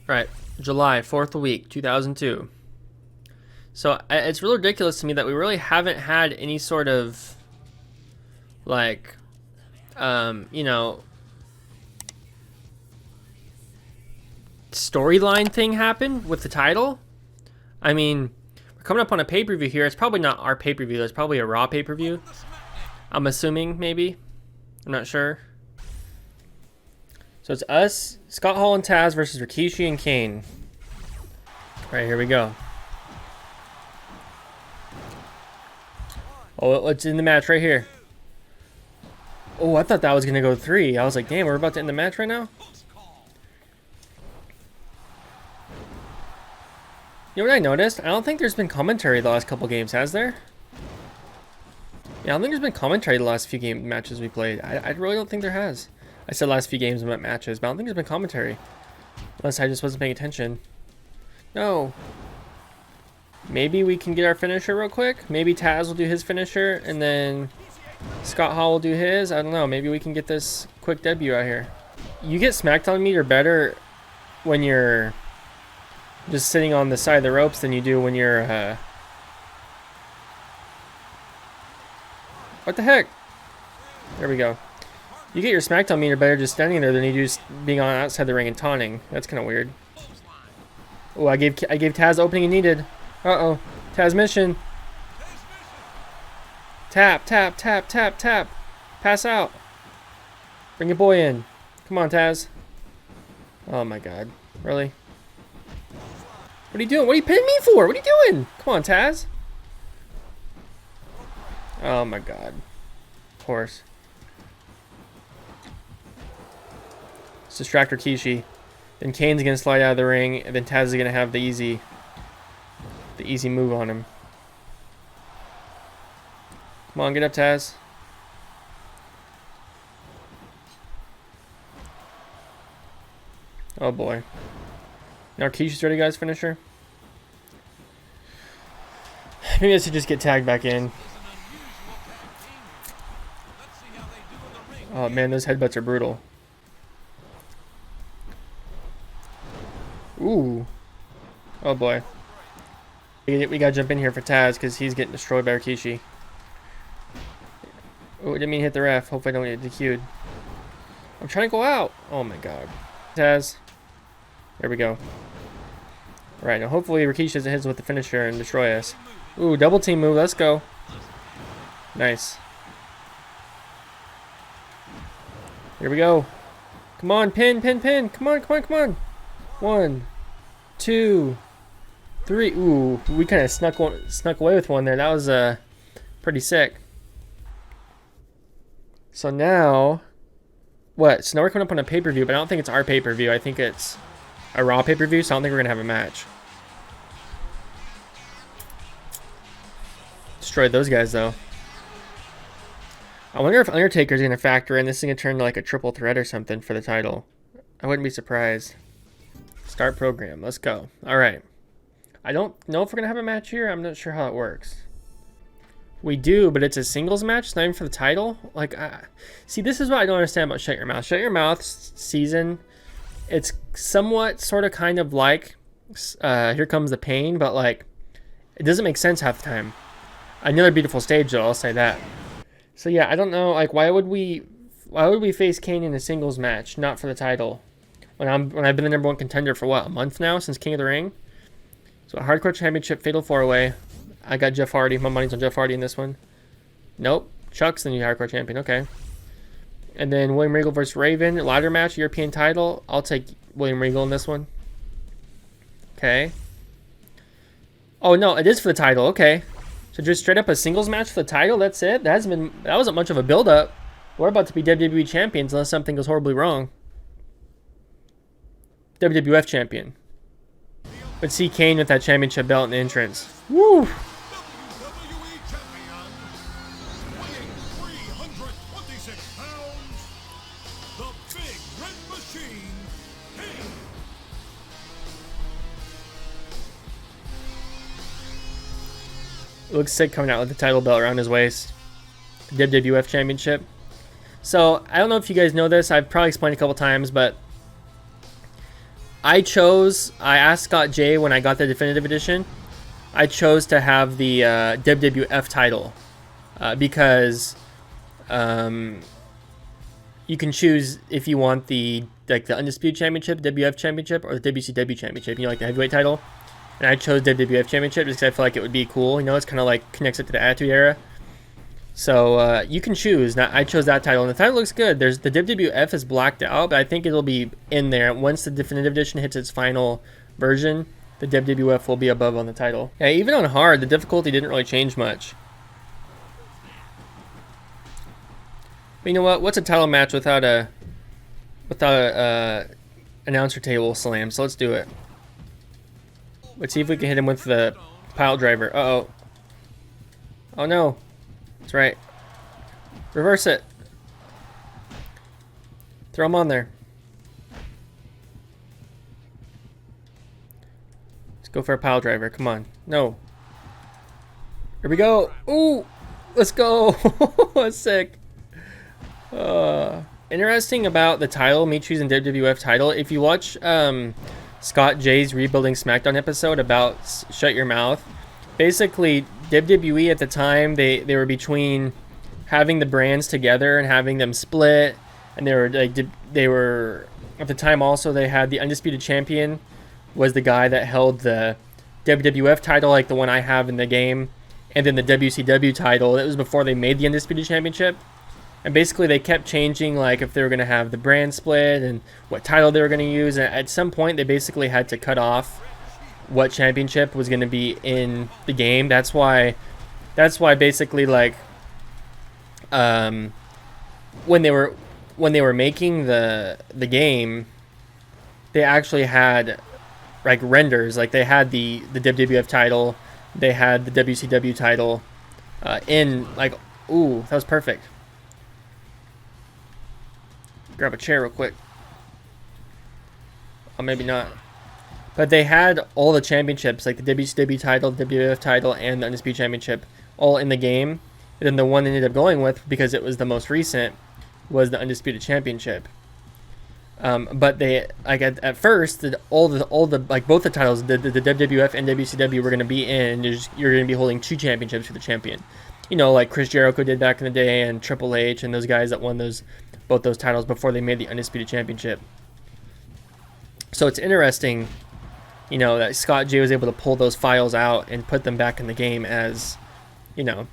Right, July 4th week, 2002. So it's really ridiculous to me that we really haven't had any sort of like, you know, storyline thing happen with the title. I mean, we're coming up on a pay-per-view here. It's probably not our pay-per-view. It's probably a Raw pay-per-view. I'm assuming, maybe. I'm not sure. So it's us, Scott Hall and Taz versus Rikishi and Kane. All right, here we go. Oh, it's in the match right here. Oh, I thought that was going to go 3. I was like, damn, we're about to end the match right now? You know what I noticed? I don't think there's been commentary the last couple games, has there? Yeah, I don't think there's been commentary the last few matches we played. I really don't think there has. I said last few games about matches, but I don't think there's been commentary. Unless I just wasn't paying attention. No. Maybe we can get our finisher real quick. Maybe Taz will do his finisher, and then Scott Hall will do his. I don't know. Maybe we can get this quick debut out here. You get SmackDown meter better when you're just sitting on the side of the ropes than you do when you're... What the heck? There we go. You get your SmackDown meter better just standing there than you do just being on outside the ring and taunting. That's kind of weird. Oh, I gave Taz the opening he needed. Uh-oh. Taz mission. Tap, tap, tap, tap, tap. Pass out. Bring your boy in. Come on, Taz. Oh, my God. Really? What are you doing? What are you pinning me for? What are you doing? Come on, Taz. Oh, my God. Of course. Let's distract Rikishi. Then Kane's going to slide out of the ring, and then Taz is going to have the easy move on him. Come on, get up, Taz. Oh, boy. Now Rikishi's ready, guys, finisher. Maybe I should just get tagged back in. Oh, man, those headbutts are brutal. Ooh. Oh, boy. We gotta jump in here for Taz because he's getting destroyed by Rikishi. Oh, didn't mean to hit the ref. Hopefully I don't get DQ'd. I'm trying to go out. Oh, my God. Taz. There we go. Alright, now hopefully Rikishi doesn't hit us with the finisher and destroy us. Ooh, double team move. Let's go. Nice. Here we go. Come on, pin, pin, pin. Come on, come on, come on. 1, 2, 3. Ooh, we kind of snuck away with one there. That was pretty sick. So now, what? So now we're coming up on a pay-per-view, but I don't think it's our pay-per-view. I think it's a Raw pay-per-view, so I don't think we're gonna have a match. Destroyed those guys though. I wonder if Undertaker's gonna factor in. This is gonna turn into like a triple threat or something for the title. I wouldn't be surprised. Start program. Let's go. All right. I don't know if we're gonna have a match here. I'm not sure how it works. We do, but it's a singles match. It's not even for the title. Like, see, this is what I don't understand about Shut Your Mouth. Shut Your Mouth season. It's somewhat, sort of, kind of like Here Comes the Pain, but like, it doesn't make sense half the time. Another beautiful stage, though. I'll say that. So yeah, I don't know. Like, why would we face Kane in a singles match, not for the title? When I've been the #1 contender for what, a month now since King of the Ring. So a Hardcore Championship Fatal 4-Way. I got Jeff Hardy. My money's on Jeff Hardy in this one. Nope. Chuck's the new Hardcore Champion. Okay. And then William Regal versus Raven. Ladder match. European title. I'll take William Regal in this one. Okay. Oh, no. It is for the title. Okay. So just straight up a singles match for the title. That's it? That wasn't much of a build-up. We're about to be WWE champions unless something goes horribly wrong. WWF champion. Let's see Kane with that championship belt in the entrance. Woo! Looks sick coming out with the title belt around his waist. The WWF championship. So, I don't know if you guys know this. I've probably explained a couple times, but I asked Scott J when I got the definitive edition. I chose to have the WWF title because you can choose if you want the Undisputed Championship, WWF Championship, or the WCW Championship. You know, like the heavyweight title. And I chose WWF Championship just because I feel like it would be cool. You know, it's kind of like connects it to the Attitude Era. So you can choose. Now, I chose that title, and the title looks good. There's the WWF is blacked out, but I think it'll be in there once the definitive edition hits its final version. The WWF will be above on the title. Yeah, even on hard, the difficulty didn't really change much. But you know what? What's a title match without a announcer table slam? So let's do it. Let's see if we can hit him with the pile driver. Uh-oh. Oh no. That's right. Reverse it. Throw him on there. Let's go for a pile driver. Come on. No. Here we go. Ooh. Let's go. That's sick. Interesting about the title, me choosing WWF title. If you watch Scott J's Rebuilding SmackDown episode about Shut Your Mouth, basically WWE at the time they were between having the brands together and having them split, and they were at the time also they had the Undisputed Champion was the guy that held the WWF title like the one I have in the game, and then the WCW title. It was before they made the Undisputed Championship. And basically they kept changing like if they were going to have the brand split and what title they were going to use. And at some point they basically had to cut off what championship was going to be in the game. That's why basically like when they were making the game, they actually had like renders. Like they had the WWF title, they had the WCW title in like, ooh, that was perfect. Grab a chair real quick. Oh, maybe not. But they had all the championships, like the WCW title, the WWF title, and the Undisputed Championship, all in the game. And then the one they ended up going with, because it was the most recent, was the Undisputed Championship. But they like at first all the like both the titles, the WWF and WCW were going to be in. You're going to be holding two championships for the champion. You know, like Chris Jericho did back in the day, and Triple H, and those guys that won both those titles before they made the Undisputed Championship. So it's interesting, you know, that Scott J was able to pull those files out and put them back in the game as, you know,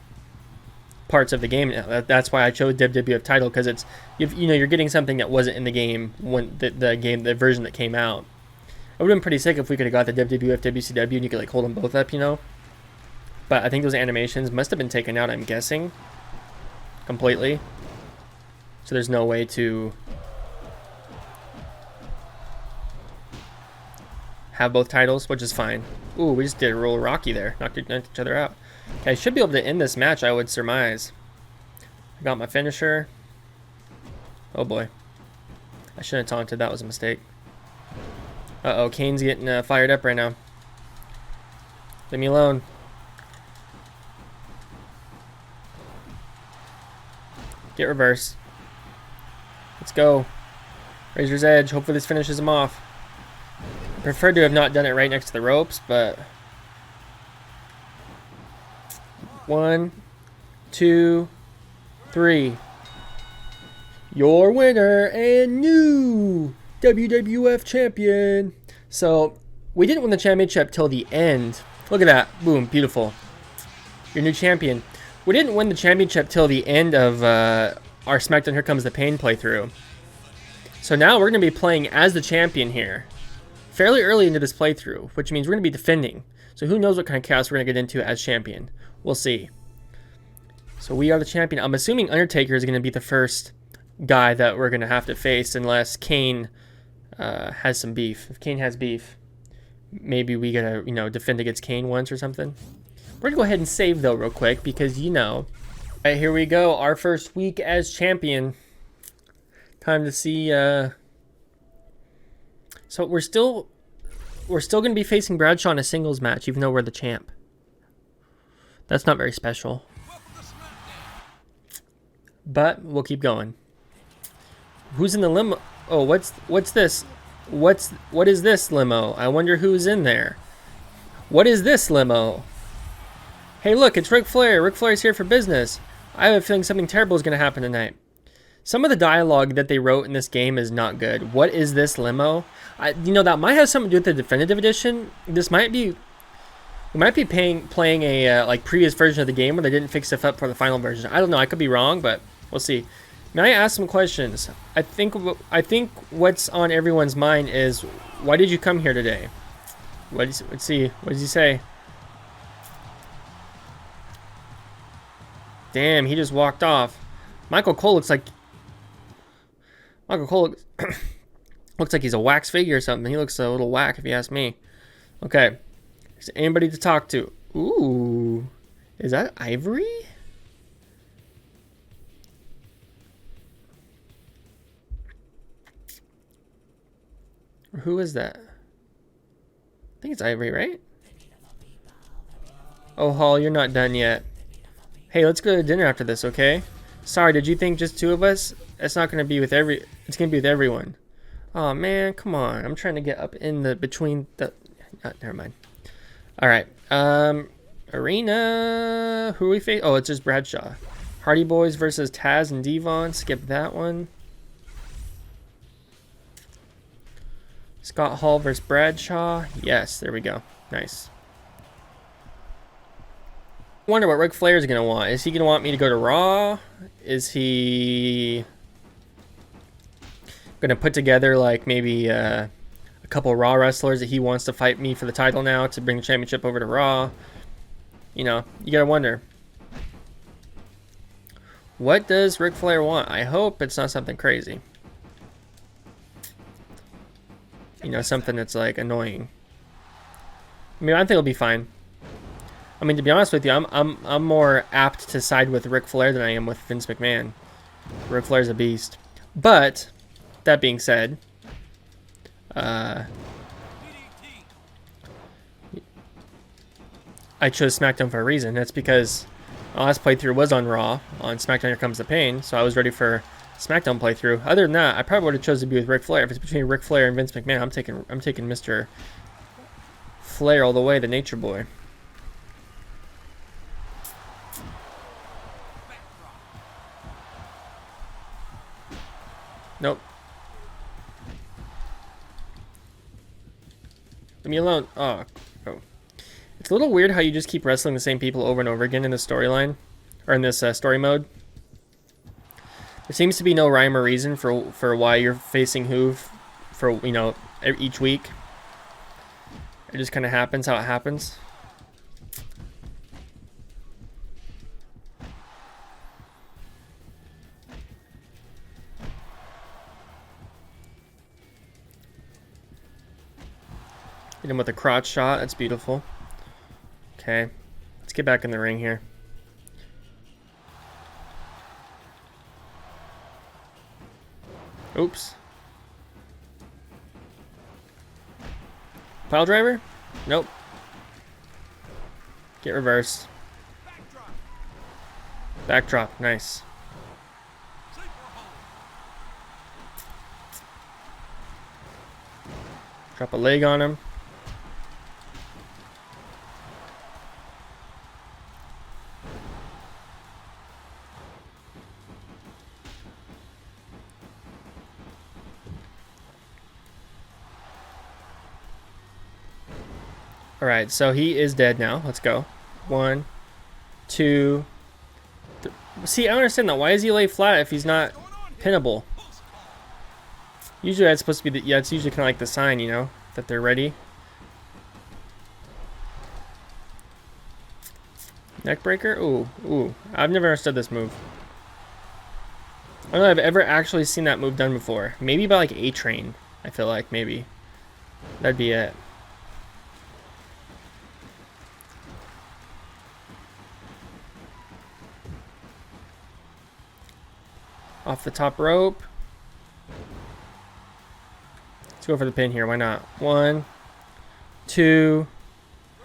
parts of the game now. That's why I chose WWF title, because it's, you know, you're getting something that wasn't in the game when the version that came out. It would have been pretty sick if we could have got the WWF, WCW, and you could like hold them both up, you know. But I think those animations must have been taken out, I'm guessing, completely. So there's no way to have both titles, which is fine. Ooh, we just did a roll Rocky there. Knocked each other out. Okay, I should be able to end this match, I would surmise. I got my finisher. Oh boy. I shouldn't have taunted. That was a mistake. Uh-oh, Kane's getting fired up right now. Leave me alone. Get reverse. Let's go. Razor's Edge. Hopefully this finishes him off. I prefer to have not done it right next to the ropes, but... 1, 2, 3. Your winner and new WWF champion. So, we didn't win the championship till the end. Look at that. Boom. Beautiful. Your new champion. We didn't win the championship till the end of our SmackDown Here Comes the Pain playthrough. So now we're going to be playing as the champion here. Fairly early into this playthrough, which means we're going to be defending. So who knows what kind of chaos we're going to get into as champion. We'll see. So we are the champion. I'm assuming Undertaker is going to be the first guy that we're going to have to face unless Kane has some beef. If Kane has beef, maybe we got to, you know, defend against Kane once or something. We're going to go ahead and save, though, real quick, because, you know. All right, here we go. Our first week as champion. Time to see. So we're still going to be facing Bradshaw in a singles match, even though we're the champ. That's not very special. But we'll keep going. Who's in the limo? Oh, what's this? What is this limo? I wonder who's in there. What is this limo? Hey, look, it's Ric Flair. Ric Flair's here for business. I have a feeling something terrible is going to happen tonight. Some of the dialogue that they wrote in this game is not good. What is this limo? That might have something to do with the definitive edition. This might be... We might be playing a like previous version of the game where they didn't fix stuff up for the final version. I don't know. I could be wrong, but we'll see. May I ask some questions? I think what's on everyone's mind is, why did you come here today? Let's see. What does he say? Damn, he just walked off. Michael Cole looks like looks like he's a wax figure or something. He looks a little whack if you ask me. Okay. Is there anybody to talk to? Ooh. Is that Ivory? Or who is that? I think it's Ivory, right? Oh, Hall, you're not done yet. Hey, let's go to dinner after this, okay? Sorry, did you think just two of us? It's not gonna be with it's gonna be with everyone. Oh man, come on. I'm trying to get up in the between the never mind. Alright. Arena. Who are we facing? Oh, it's just Bradshaw. Hardy Boys versus Taz and Devon. Skip that one. Scott Hall versus Bradshaw. Yes, there we go. Nice. I wonder what Ric Flair is going to want. Is he going to want me to go to Raw? Is he going to put together like maybe a couple Raw wrestlers that he wants to fight me for the title now to bring the championship over to Raw? You know, you got to wonder. What does Ric Flair want? I hope it's not something crazy. You know, something that's like annoying. I mean, I think it'll be fine. I mean, to be honest with you, I'm more apt to side with Ric Flair than I am with Vince McMahon. Ric Flair's a beast. But that being said, I chose SmackDown for a reason. That's because my last playthrough was on Raw, on SmackDown Here Comes the Pain, so I was ready for SmackDown playthrough. Other than that, I probably would have chosen to be with Ric Flair. If it's between Ric Flair and Vince McMahon, I'm taking Mr. Flair all the way, the Nature Boy. Nope. Leave me alone. Oh. It's a little weird how you just keep wrestling the same people over and over again in this storyline, or in this story mode. There seems to be no rhyme or reason for why you're facing who for, you know, each week. It just kind of happens how it happens. Hit him with a crotch shot. That's beautiful. Okay. Let's get back in the ring here. Oops. Pile driver? Nope. Get reversed. Backdrop. Nice. Drop a leg on him. Alright, so he is dead now. Let's go. 1, 2, 3. See, I don't understand that. Why is he lay flat if he's not pinnable? Usually that's supposed to be the... Yeah, it's usually kind of like the sign, you know, that they're ready. Neckbreaker? Ooh, ooh. I've never understood this move. I don't know if I've ever actually seen that move done before. Maybe by like A-Train, I feel like, maybe. That'd be it. Off the top rope. Let's go for the pin here. Why not? 1, 2,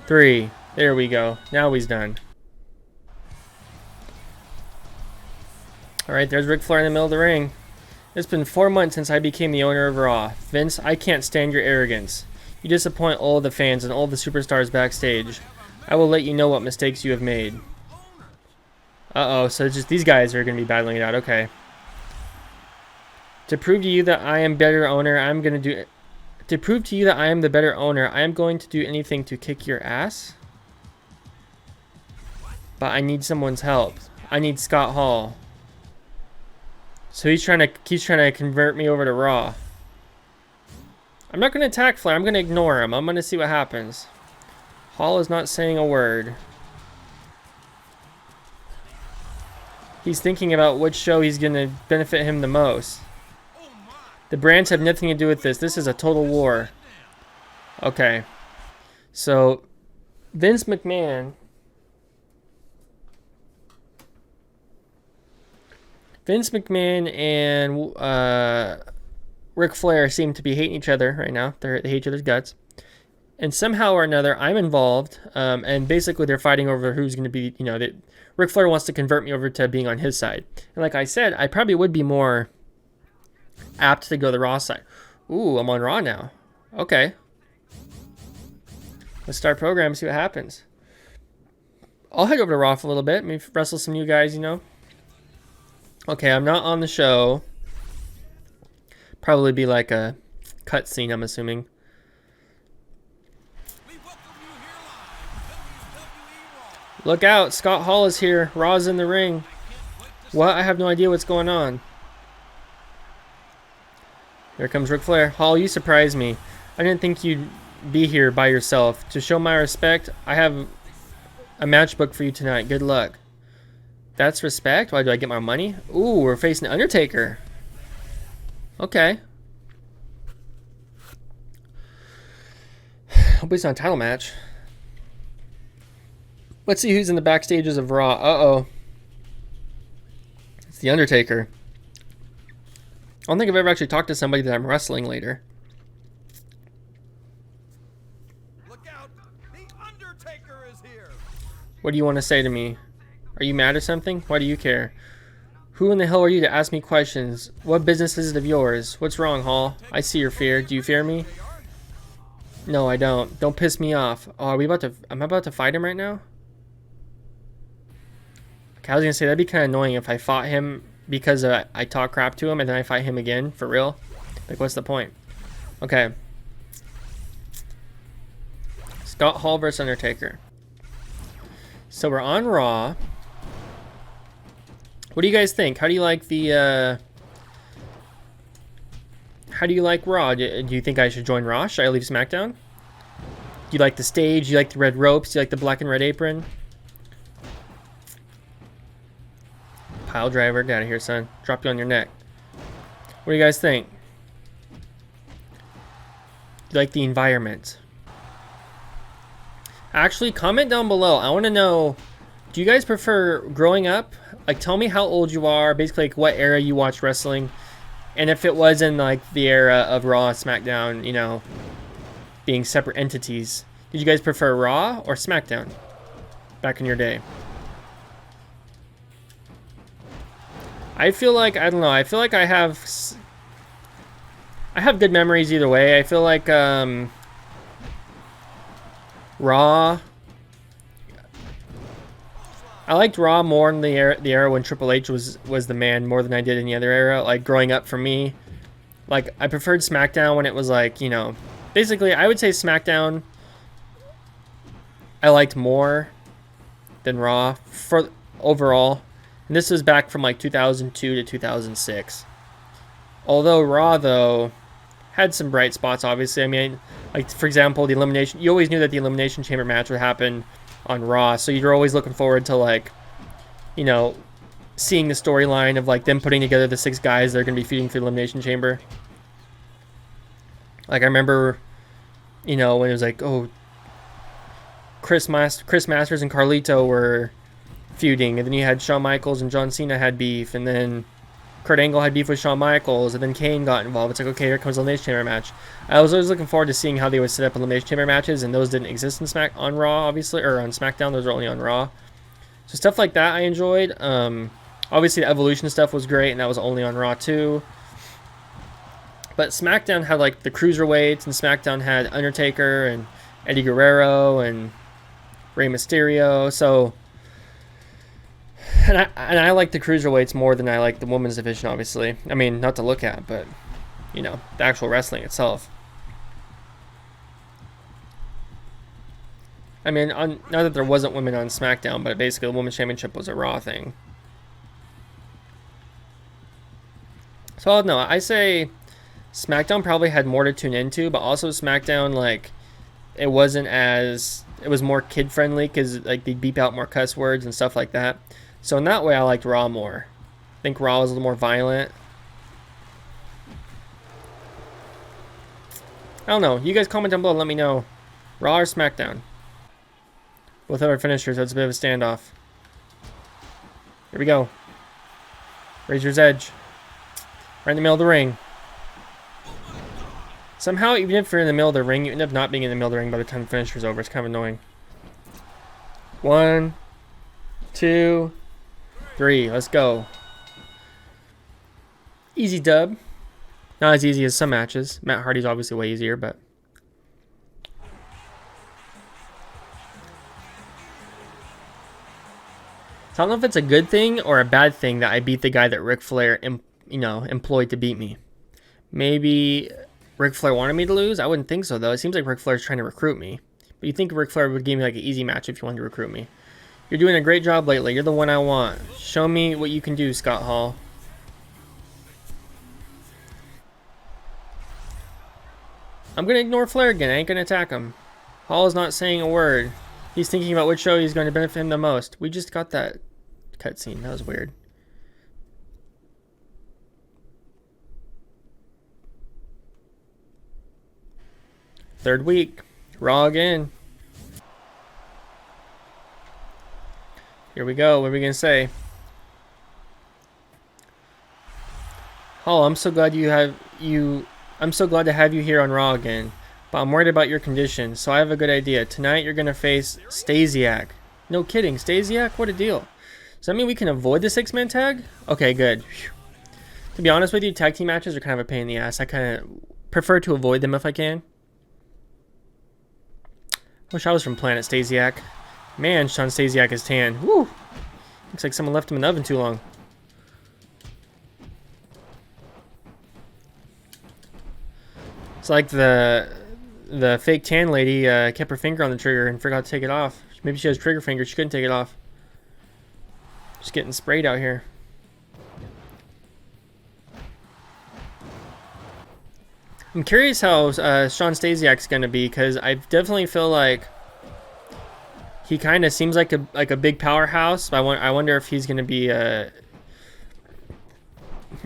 3. There we go. Now he's done. Alright, there's Ric Flair in the middle of the ring. It's been 4 months since I became the owner of Raw. Vince, I can't stand your arrogance. You disappoint all the fans and all the superstars backstage. I will let you know what mistakes you have made. Uh-oh, so just these guys are going to be battling it out. Okay. To prove to you that I am better owner, I'm going to do... To prove to you that I am the better owner, I am going to do anything to kick your ass. But I need someone's help. I need Scott Hall. So he's trying to convert me over to Raw. I'm not going to attack Flair. I'm going to ignore him. I'm going to see what happens. Hall is not saying a word. He's thinking about which show he's going to benefit him the most. The brands have nothing to do with this. This is a total war. Okay. So, Vince McMahon... and Ric Flair seem to be hating each other right now. They hate each other's guts. And somehow or another, I'm involved. And basically, they're fighting over who's going to be, Ric Flair wants to convert me over to being on his side. And like I said, I probably would be more apt to go the Raw side. Ooh, I'm on Raw now. Okay. Let's start program, see what happens. I'll head over to Raw for a little bit. Maybe wrestle some new guys, Okay, I'm not on the show. Probably be like a cutscene, I'm assuming. Look out, Scott Hall is here. Raw's in the ring. What? I have no idea what's going on. Here comes Ric Flair. Hall, you surprised me. I didn't think you'd be here by yourself. To show my respect, I have a match booked for you tonight. Good luck. That's respect? Why do I get my money? Ooh, we're facing Undertaker. Okay. Hope it's not a title match. Let's see who's in the backstages of Raw. Uh-oh. It's the Undertaker. I don't think I've ever actually talked to somebody that I'm wrestling later. Look out! The Undertaker is here. What do you want to say to me? Are you mad or something? Why do you care? Who in the hell are you to ask me questions? What business is it of yours? What's wrong, Hall? I see your fear. Do you fear me? No, I don't. Don't piss me off. Oh, am I about to fight him right now? Okay, I was gonna say that'd be kind of annoying if I fought him because I talk crap to him and then I fight him again, for real. Like, what's the point? Okay. Scott Hall versus Undertaker. So we're on Raw. What do you guys think? How do you like the, how do you like Raw? Do you think I should join Raw? Should I leave SmackDown? Do you like the stage? Do you like the red ropes? Do you like the black and red apron? Pile driver. Get out of here, son. Drop you on your neck. What do you guys think? Do you like the environment? Actually, comment down below. I want to know, do you guys prefer growing up? Like, tell me how old you are, basically like what era you watched wrestling, and if it was in like the era of Raw, SmackDown, being separate entities. Did you guys prefer Raw or SmackDown back in your day? I feel like, I don't know, I feel like I have good memories either way. I feel like Raw, I liked Raw more in the era when Triple H was the man more than I did in the other era. Like, growing up for me, like, I preferred SmackDown when it was like, basically I would say SmackDown I liked more than Raw for overall. And this was back from like 2002 to 2006. Although Raw, though, had some bright spots, obviously. I mean, like, for example, the Elimination... You always knew that the Elimination Chamber match would happen on Raw, so you're always looking forward to, like, seeing the storyline of, like, them putting together the 6 guys that are going to be feuding for the Elimination Chamber. Like, I remember, when it was like, oh, Chris Masters and Carlito were feuding, and then you had Shawn Michaels and John Cena had beef, and then Kurt Angle had beef with Shawn Michaels, and then Kane got involved. It's like, okay, here comes the Elimination Chamber match. I was always looking forward to seeing how they would set up Elimination Chamber matches, and those didn't exist on Raw, obviously, or on SmackDown. Those are only on Raw. So stuff like that I enjoyed. Obviously, the Evolution stuff was great, and that was only on Raw too. But SmackDown had like the cruiserweights, and SmackDown had Undertaker and Eddie Guerrero and Rey Mysterio. So, and I like the cruiserweights more than I like the women's division. Obviously, I mean, not to look at, but you know, the actual wrestling itself. I mean, not that there wasn't women on SmackDown, but basically the Women's Championship was a Raw thing. So I don't know. I say SmackDown probably had more to tune into, but also SmackDown, like, it was more kid friendly because like they beep out more cuss words and stuff like that. So in that way, I liked Raw more. I think Raw was a little more violent. I don't know. You guys comment down below and let me know. Raw or SmackDown? Both of our finishers, so it's a bit of a standoff. Here we go. Razor's Edge. Right in the middle of the ring. Somehow, even if you're in the middle of the ring, you end up not being in the middle of the ring by the time the finisher's over. It's kind of annoying. 1, 2, 3. Let's go. Easy dub. Not as easy as some matches. Matt Hardy's obviously way easier, but... I don't know if it's a good thing or a bad thing that I beat the guy that Ric Flair, employed to beat me. Maybe Ric Flair wanted me to lose? I wouldn't think so, though. It seems like Ric Flair's trying to recruit me. But you think Ric Flair would give me like an easy match if you wanted to recruit me. You're doing a great job lately. You're the one I want. Show me what you can do, Scott Hall. I'm going to ignore Flair again. I ain't going to attack him. Hall is not saying a word. He's thinking about which show he's going to benefit him the most. We just got that cutscene. That was weird. Third week. Raw again. Here we go. What are we going to say? Oh, I'm so glad I'm so glad to have you here on Raw again. But I'm worried about your condition, so I have a good idea. Tonight you're going to face Stasiak. No kidding. Stasiak? What a deal. Does that mean we can avoid the 6-man tag? Okay, good. Whew. To be honest with you, tag team matches are kind of a pain in the ass. I kind of prefer to avoid them if I can. Wish I was from Planet Stasiak. Man, Sean Stasiak is tan. Woo! Looks like someone left him in the oven too long. It's like the fake tan lady kept her finger on the trigger and forgot to take it off. Maybe she has trigger finger. She couldn't take it off. Just getting sprayed out here. I'm curious how Sean Stasiak's going to be, because I definitely feel like he kind of seems like a big powerhouse. I wonder if he's going to be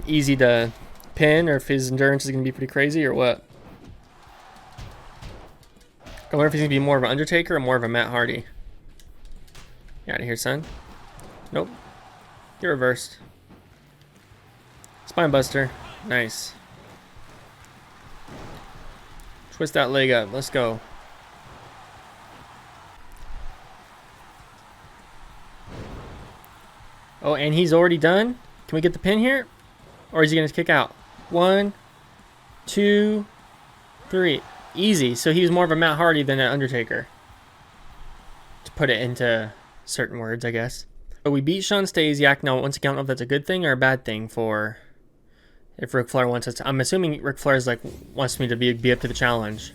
easy to pin, or if his endurance is going to be pretty crazy, or what. I wonder if he's going to be more of an Undertaker or more of a Matt Hardy. Get out of here, son. Nope. You're reversed. Spine buster. Nice. Twist that leg up. Let's go. Oh, and he's already done? Can we get the pin here? Or is he going to kick out? 1, 2, 3. Easy. So he was more of a Matt Hardy than an Undertaker. To put it into certain words, I guess. But we beat Sean Stasiak. Now, once again, I don't know if that's a good thing or a bad thing for if Ric Flair wants us to. I'm assuming Ric Flair's like wants me to be up to the challenge.